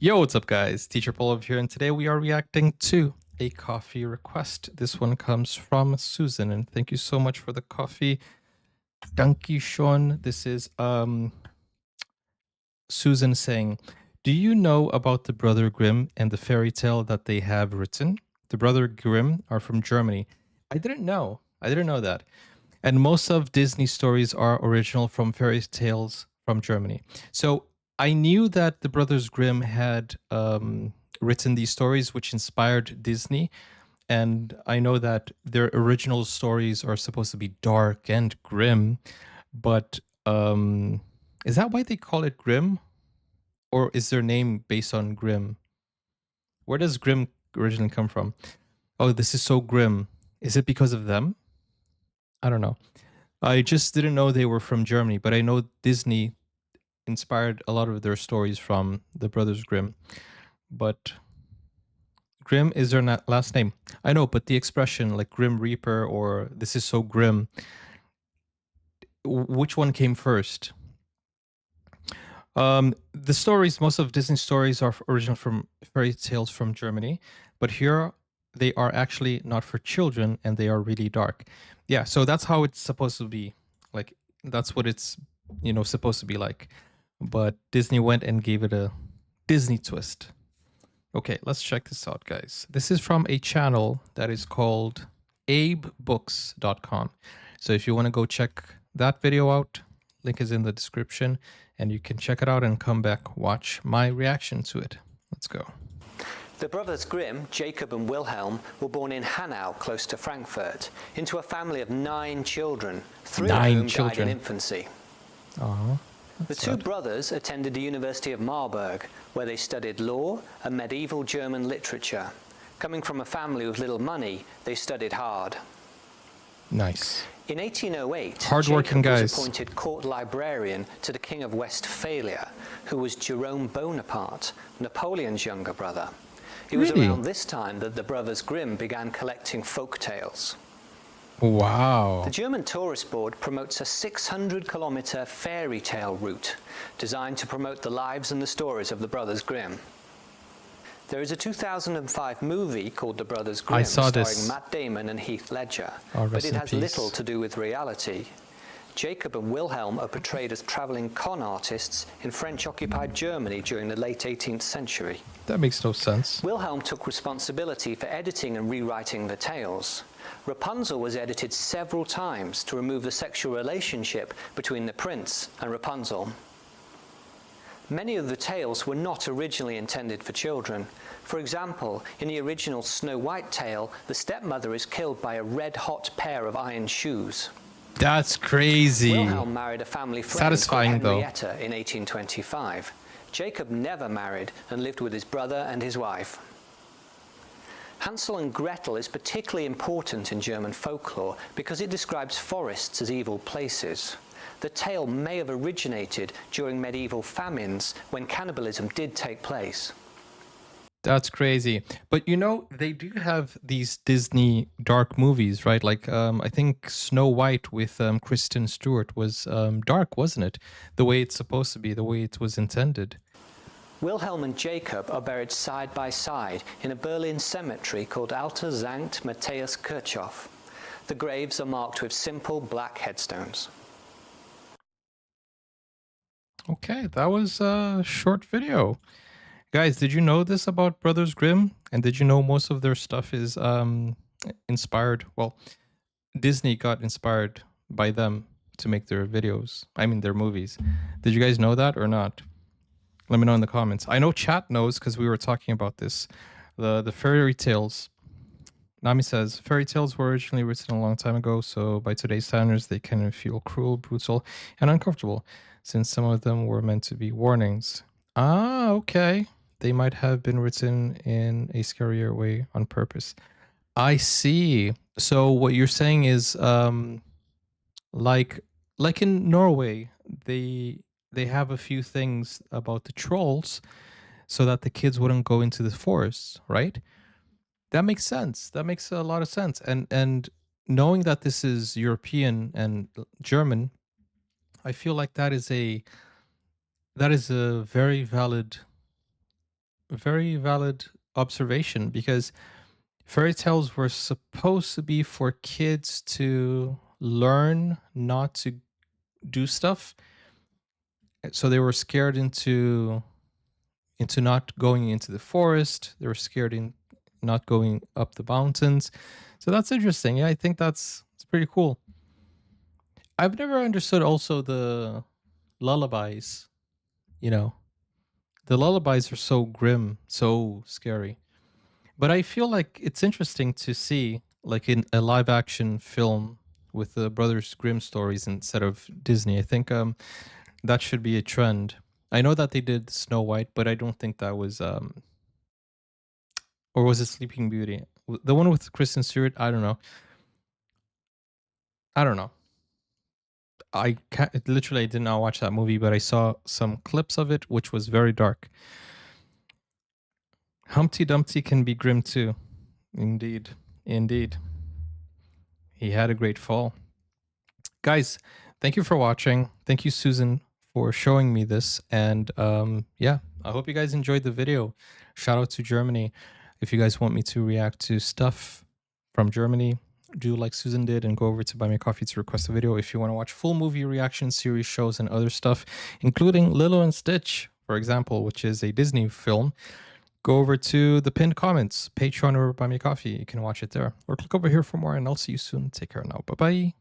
Yo, what's up, guys? Teacher Polo here, and today we are reacting to a coffee request. This one comes from Susan, and thank you so much for the coffee. Danke Sean. This is Susan saying, "Do you know about the Brother Grimm and the fairy tale that they have written? The Brother Grimm are from Germany. I didn't know. I didn't know that. And most of Disney stories are original from fairy tales from Germany. So I knew that the Brothers Grimm had written these stories, which inspired Disney. And I know that their original stories are supposed to be dark and grim. But is that why they call it Grimm? Or is their name based on Grimm? Where does Grimm originally come from? Oh, this is so grim. Is it because of them? I don't know. I just didn't know they were from Germany, but I know Disney inspired a lot of their stories from the Brothers Grimm. But Grimm is their last name. I know, but the expression like Grim Reaper or this is so grim, which one came first? The stories, most of Disney stories are original from fairy tales from Germany, but here they are actually not for children and they are really dark. Yeah, so that's how it's supposed to be. Like that's what it's, supposed to be like. But Disney went and gave it a Disney twist. Okay, let's check this out, guys. This is from a channel that is called abebooks.com. So if you want to go check that video out, link is in the description, and you can check it out and come back, watch my reaction to it. Let's go. The brothers Grimm, Jacob and Wilhelm, were born in Hanau, close to Frankfurt, into a family of 9 children, 3 of whom died in infancy. The 2 brothers attended the University of Marburg, where they studied law and medieval German literature. Coming from a family with little money, they studied hard. Nice. In 1808, hardworking Jacob guys was appointed court librarian to the King of Westphalia, who was Jerome Bonaparte, Napoleon's younger brother. It was around this time that the Brothers Grimm began collecting folk tales. Wow. The German Tourist Board promotes a 600-kilometer fairy tale route designed to promote the lives and the stories of the Brothers Grimm. There is a 2005 movie called The Brothers Grimm starring Matt Damon and Heath Ledger, but it has little to do with reality. Jacob and Wilhelm are portrayed as traveling con artists in French-occupied Germany during the late 18th century. That makes no sense. Wilhelm took responsibility for editing and rewriting the tales. Rapunzel was edited several times to remove the sexual relationship between the prince and Rapunzel. Many of the tales were not originally intended for children. For example, in the original Snow White tale, the stepmother is killed by a red-hot pair of iron shoes. That's crazy. Wilhelm married a family friend called Henrietta in 1825. Jacob never married and lived with his brother and his wife. Hansel and Gretel is particularly important in German folklore because it describes forests as evil places. The tale may have originated during medieval famines when cannibalism did take place. That's crazy. But they do have these Disney dark movies, right? Like I think Snow White with Kristen Stewart was dark, wasn't it? The way it's supposed to be, the way it was intended. Wilhelm and Jacob are buried side by side in a Berlin cemetery called Alter Sankt Matthäus Kirchhof. The graves are marked with simple black headstones. Okay, that was a short video. Guys, did you know this about Brothers Grimm? And did you know most of their stuff is inspired? Well, Disney got inspired by them to make their videos. I mean, their movies. Did you guys know that or not? Let me know in the comments. I know chat knows because we were talking about this. The fairy tales. Nami says, fairy tales were originally written a long time ago, so by today's standards, they can feel cruel, brutal, and uncomfortable, since some of them were meant to be warnings. Ah, okay. They might have been written in a scarier way on purpose. I see. So what you're saying is, like in Norway, they have a few things about the trolls so that the kids wouldn't go into the forests, right? That makes sense. That makes a lot of sense. And knowing that this is European and German, I feel like that is a very valid very valid observation, because fairy tales were supposed to be for kids to learn not to do stuff. So they were scared into not going into the forest. They were scared in not going up the mountains. So that's interesting. Yeah, I think it's pretty cool. I've never understood also the lullabies, you know. The lullabies are so grim, so scary. But I feel like it's interesting to see like in a live action film with the Brothers Grimm stories instead of Disney. I think that should be a trend. I know that they did Snow White, but I don't think that was or was it Sleeping Beauty? The one with Kristen Stewart? I don't know. I don't know. I can't, literally I did not watch that movie, but I saw some clips of it, which was very dark. Humpty Dumpty can be grim too. Indeed. Indeed. He had a great fall. Guys, thank you for watching. Thank you, Susan, for showing me this. And yeah, I hope you guys enjoyed the video. Shout out to Germany. If you guys want me to react to stuff from Germany, do like Susan did and go over to Buy Me a Coffee to request a video. If you want to watch full movie reaction series, shows, and other stuff, including Lilo and Stitch, for example, which is a Disney film, go over to the pinned comments, Patreon or Buy Me a Coffee. You can watch it there. Or click over here for more, and I'll see you soon. Take care now. Bye-bye.